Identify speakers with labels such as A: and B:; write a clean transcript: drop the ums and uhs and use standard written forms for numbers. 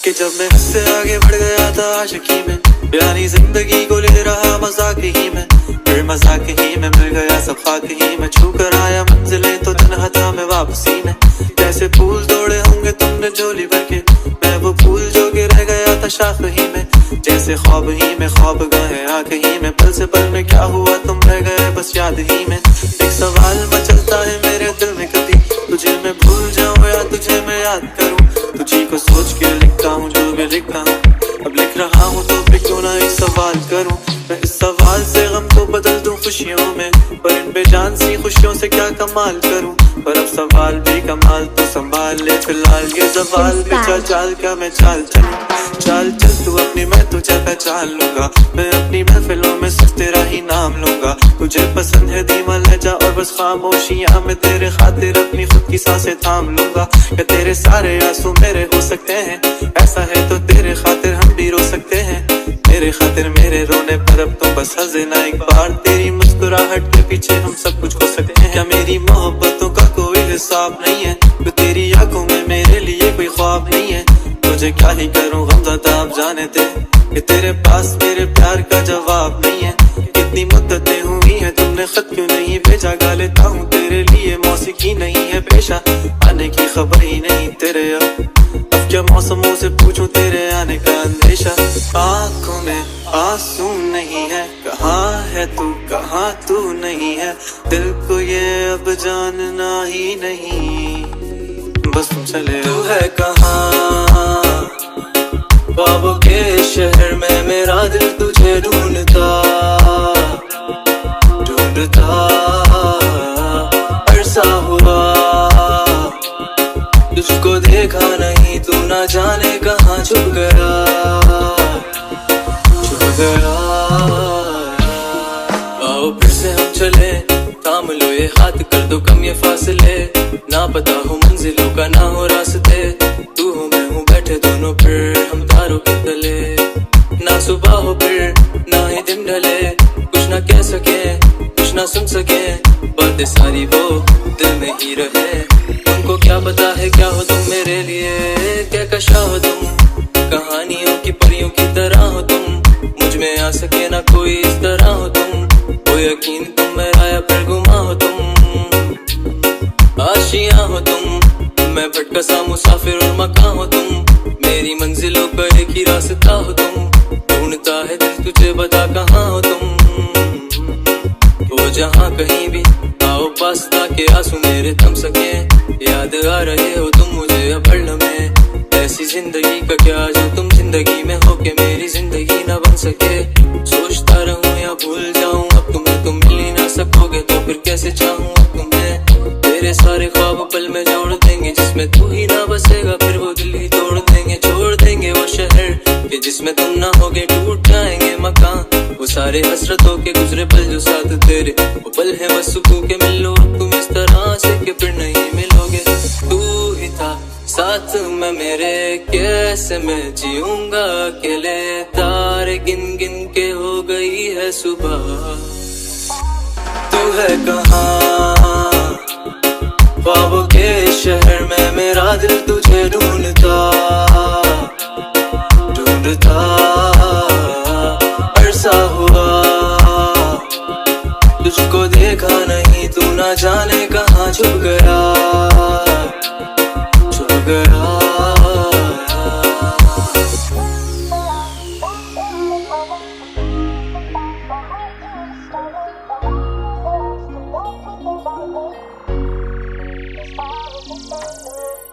A: कि जब मैं उससे आगे बढ़ गया था आशिकी में, यानी जिंदगी को ले रहा मजाक ही में, फिर मजाक ही में मिल गया सब खाक ही में, छू कर आया मंजिलें तो तन्हा था मैं वापसी में। जैसे फूल तोड़े होंगे तुमने झोली भर के, मैं वो फूल जो के रह गया था शाख ही में, जैसे ख्वाब ही में ख्वाब गए आंख ही में, पल से पल में क्या हुआ तुम रह गए बस याद ही में। एक सवाल मचलता है मेरे दिल में, कभी तुझे मैं भूल जाऊं या तुझे मैं याद करूं, तुझी को सोच के लिखता हूँ जो भी लिखा हूँ, अब लिख रहा हूँ तो फिर क्यों ना एक सवाल करूं। मैं इस सवाल से गम को बदल दूं खुशियों में, पर इन बेजान सी खुशियों से क्या कमाल करूं, पर अब सवाल भी कमाल तो संभाल ले फिलहाल ये सवाल पे चल चाल क्या मैं चाल चलूं, चाल चल तू अपनी मैं तुझे पहचान लूंगा, मैं अपनी महफिलों में सिर्फ तेरा ही नाम लूंगा, तुझे पसंद है धीमा लहजा और बस खामोशियां मैं तेरे खातिर अपनी खुद की सांसें थाम लूंगा, क्या तेरे सारे आंसू मेरे हो सकते हैं, ऐसा है तो तेरे खातिर हम भी रो सकते हैं, मेरे खातिर मेरे रोने पर अब तो बस हंसे ना एक बार, तेरी मुस्कुराहट के पीछे हम सब कुछ खो सकते हैं, क्या मेरी मोहब्बतों का कोई हिसाब नहीं है, तो तेरी आंखों में मेरे लिए कोई ख्वाब नहीं है, तुझे क्या ही करूं गमज़दा अब जाने दे, कि तेरे पास मेरे प्यार का जवाब नहीं है, कितनी मुद्दतें हुई हैं तुमने खत क्यों नहीं भेजा, गा लेता हूँ तेरे लिए मौसीकी नहीं है पेशा, आने की खबर ही नहीं तेरे अब क्या मौसमों से पूछूं तेरे आने का अंदेशा, आंखों में आंसू नहीं है, कहाँ है तू कहाँ तू नहीं है, दिल को ये अब जानना ही नहीं, बस तुम चले तू है कहाँ, ख्वाबों के शहर में मेरा दिल तुझे ढूंढता ढूंढता अरसा हुआ, तुझको देखा नहीं तू ना जाने कहाँ छुप गया छुप गया। आओ फिर से हम चले, थाम लो ये हाथ कर दो कम ये फासले, ना पता हो मंजिलों का ना हो रास्ते, तू हो मैं हूँ बैठे दोनों फिर हम तारों के तले, ना सुबह हो फिर ना ही दिन ढले, कुछ ना कह सके कुछ ना सुन सके, बातें सारी वो दिल में ही रहे, तुमको क्या पता है क्या हो तुम मेरे लिए, क्या कशा हो तुम कहानियों की परियों की तरह हो तुम, मुझ में आ सके ना कोई इस तरह हो तुम, कोई यकीन तुम मेरा या फिर गुमा हो तुम, आशियां हो तुम मैं भटका सा मुसाफिर और मकान हो तुम, मेरी मंजिलों का एक ही रास्ता हो तुम, ढूंढता है दिल तुझे बता कहाँ हो तुम, वो जहाँ कहीं भी आओ पास ताकि आंसू मेरे थम सके, याद आ रहे हो तुम मुझे अब हर लम्हे, ऐसी जिंदगी का क्या जो तुम जिंदगी में हो के मेरी जिंदगी ना बन सके, सोचता रहूं या भूल जाऊं अब तुम्हें तुम मिल ही ना सकोगे तो फिर कैसे चाहूं अब तुम्हें, तेरे सारे ख्वाब पल में जोड़ देंगे जिसमें तू ही ना बसेगा, फिर वो दिल ही तोड़ देंगे छोड़ देंगे वो शहर कि जिसमें तुम ना होगे, टूट जाएंगे मकान वो सारे हसरतों के गुजरे पल जो साथ तेरे, वो पल है बस सुकून के मिल लो तुम इस तरह से कि फिर नहीं मिलोगे, तू ही था साथ में मेरे, कैसे मैं जीऊंगा अकेले, तारे गिन गिन के हो गई है सुबह, तू है कहाँ, ख्वाबों के शहर में मेरा दिल तुझे ढूंढता ढूंढता अरसा हुआ, तुझको देखा नहीं तू ना जाने कहाँ छुप गया छुप गया।
B: It's